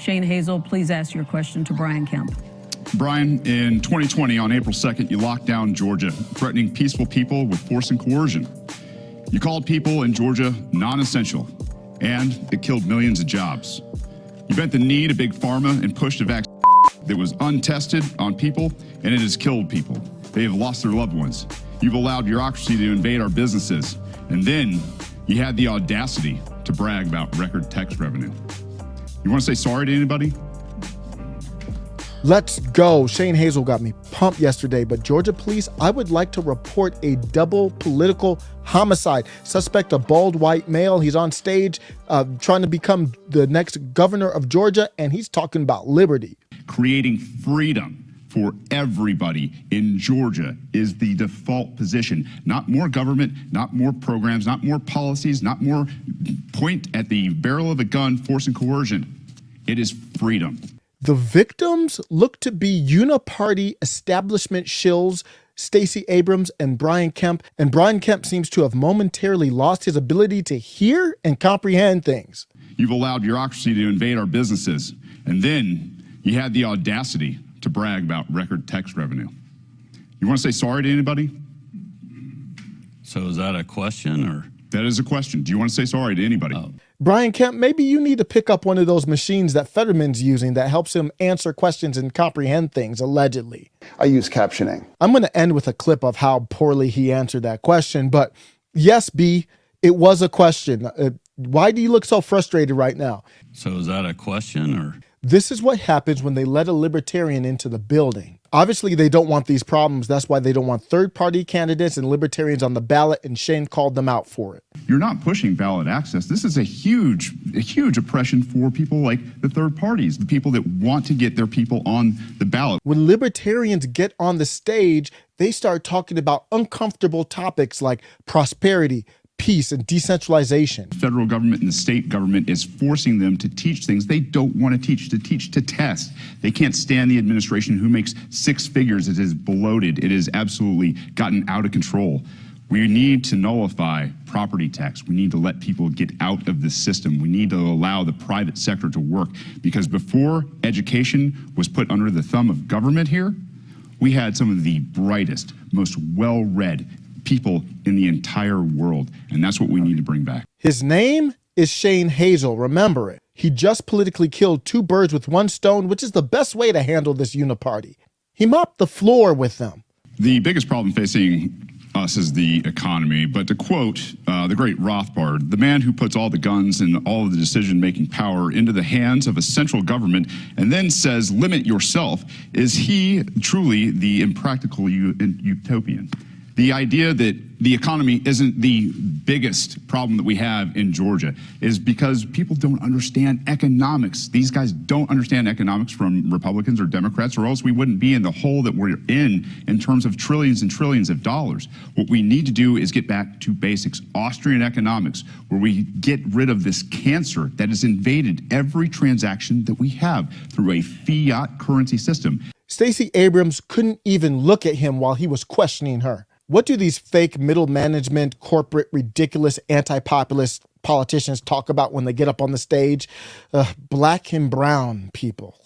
Shane Hazel, please ask your question to Brian Kemp. Brian, in 2020, on April 2nd, you locked down Georgia, threatening peaceful people with force and coercion. You called people in Georgia non-essential, and it killed millions of jobs. You bent the knee to Big Pharma and pushed a vaccine that was untested on people, and it has killed people. They have lost their loved ones. You've allowed bureaucracy to invade our businesses, and then you had the audacity to brag about record tax revenue. You want to say sorry to anybody? Let's go. Shane Hazel got me pumped yesterday, but Georgia police, I would like to report a double political homicide. Suspect, a bald white male. He's on stage trying to become the next governor of Georgia, and he's talking about liberty. Creating freedom for everybody in Georgia is the default position. Not more government, not more programs, not more policies, not more point at the barrel of a gun, force and coercion. It is freedom. The victims look to be uniparty establishment shills, Stacey Abrams and Brian Kemp. And Brian Kemp seems to have momentarily lost his ability to hear and comprehend things. You've allowed bureaucracy to invade our businesses, and then you had the audacity to brag about record tax revenue. You want to say sorry to anybody? So is that a question, or? That is a question. Do you want to say sorry to anybody? Brian Kemp, maybe you need to pick up one of those machines that Fetterman's using that helps him answer questions and comprehend things, allegedly. I use captioning. I'm going to end with a clip of how poorly he answered that question. But yes, B, it was a question. Why do you look so frustrated right now? So is that a question, or? This is what happens when they let a libertarian into the building. Obviously, they don't want these problems. That's why they don't want third-party candidates and libertarians on the ballot, and Shane called them out for it. You're not pushing ballot access. This is a huge oppression for people like the third parties, the people that want to get their people on the ballot. When libertarians get on the stage, they start talking about uncomfortable topics like prosperity, peace, and decentralization. The federal government and the state government is forcing them to teach things they don't want to teach, to test. They can't stand the administration who makes six figures. It is bloated. It has absolutely gotten out of control. We need to nullify property tax. We need to let people get out of the system. We need to allow the private sector to work, because before education was put under the thumb of government here, we had some of the brightest, most well-read people in the entire world, and that's what we need to bring back. His name is Shane Hazel. Remember it. He just politically killed two birds with one stone, which is the best way to handle this uniparty. He mopped the floor with them. The biggest problem facing us is the economy, but to quote the great Rothbard, the man who puts all the guns and all of the decision-making power into the hands of a central government and then says, limit yourself, is he truly the impractical utopian? The idea that the economy isn't the biggest problem that we have in Georgia is because people don't understand economics. These guys don't understand economics from Republicans or Democrats, or else we wouldn't be in the hole that we're in terms of trillions and trillions of dollars. What we need to do is get back to basics, Austrian economics, where we get rid of this cancer that has invaded every transaction that we have through a fiat currency system. Stacey Abrams couldn't even look at him while he was questioning her. What do these fake middle management, corporate, ridiculous, anti-populist politicians talk about when they get up on the stage? Black and brown people.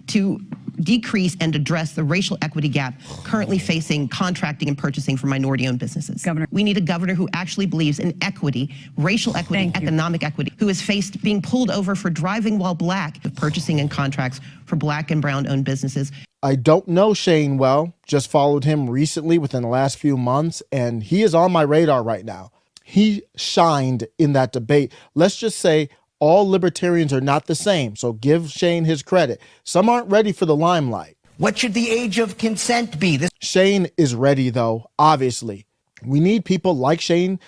To decrease and address the racial equity gap currently facing contracting and purchasing for minority-owned businesses. Governor. We need a governor who actually believes in equity, racial equity, economic equity, who is faced being pulled over for driving while black, of purchasing and contracts for black and brown-owned businesses. I don't know Shane well, just followed him recently within the last few months, and he is on my radar right now. He shined in that debate. Let's just say all libertarians are not the same, so give Shane his credit. Some aren't ready for the limelight. What should the age of consent be? Shane is ready, though, obviously. We need people like Shane,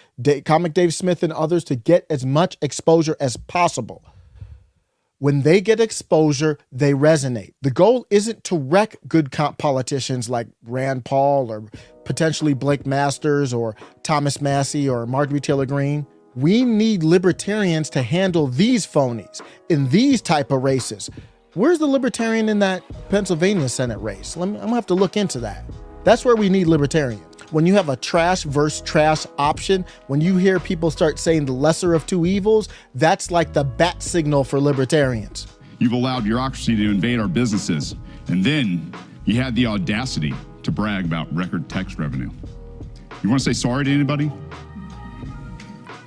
Comic Dave Smith, and others to get as much exposure as possible. When they get exposure, they resonate. The goal isn't to wreck good politicians like Rand Paul or potentially Blake Masters or Thomas Massey or Marjorie Taylor Greene. We need libertarians to handle these phonies in these type of races. Where's the libertarian in that Pennsylvania Senate race? I'm gonna have to look into that. That's where we need libertarians. when you have a trash versus trash option, when you hear people start saying the lesser of two evils, that's like the bat signal for libertarians. You've allowed bureaucracy to invade our businesses, and then you had the audacity to brag about record tax revenue. You want to say sorry to anybody?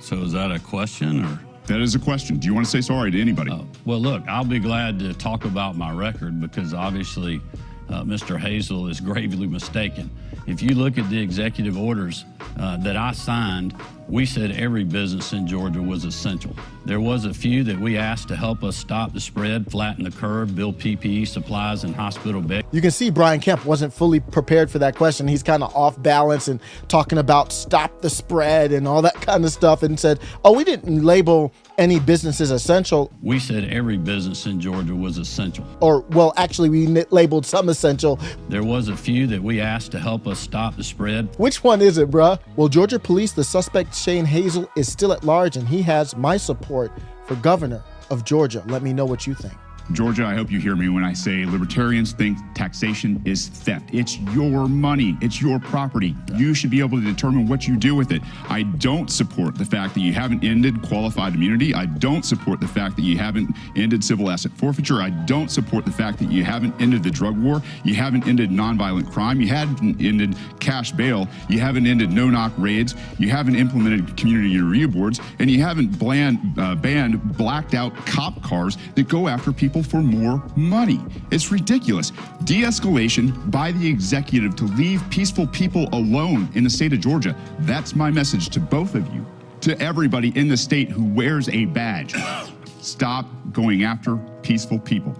So is that a question or? That is a question. Do you want to say sorry to anybody? Well, look, I'll be glad to talk about my record because obviously Mr. Hazel is gravely mistaken. If you look at the executive orders that I signed, we said every business in Georgia was essential. There was a few that we asked to help us stop the spread, flatten the curve, build PPE supplies and hospital beds. You can see Brian Kemp wasn't fully prepared for that question. He's kind of off balance and talking about stop the spread and all that kind of stuff, and said, oh, we didn't label any businesses essential. We said every business in Georgia was essential. Or, well, actually, we labeled some essential. There was a few that we asked to help us stop the spread. Which one is it, bruh? Well, Georgia police, the suspect Shane Hazel is still at large, and he has my support for governor of Georgia. Let me know what you think. Georgia, I hope you hear me when I say libertarians think taxation is theft. It's your money. It's your property. You should be able to determine what you do with it. I don't support the fact that you haven't ended qualified immunity. I don't support the fact that you haven't ended civil asset forfeiture. I don't support the fact that you haven't ended the drug war. You haven't ended nonviolent crime. You haven't ended cash bail. You haven't ended no-knock raids. You haven't implemented community review boards. And you haven't banned blacked out cop cars that go after people for more money. It's ridiculous. De-escalation by the executive to leave peaceful people alone in the state of Georgia. That's my message to both of you, to everybody in the state who wears a badge. Stop going after peaceful people.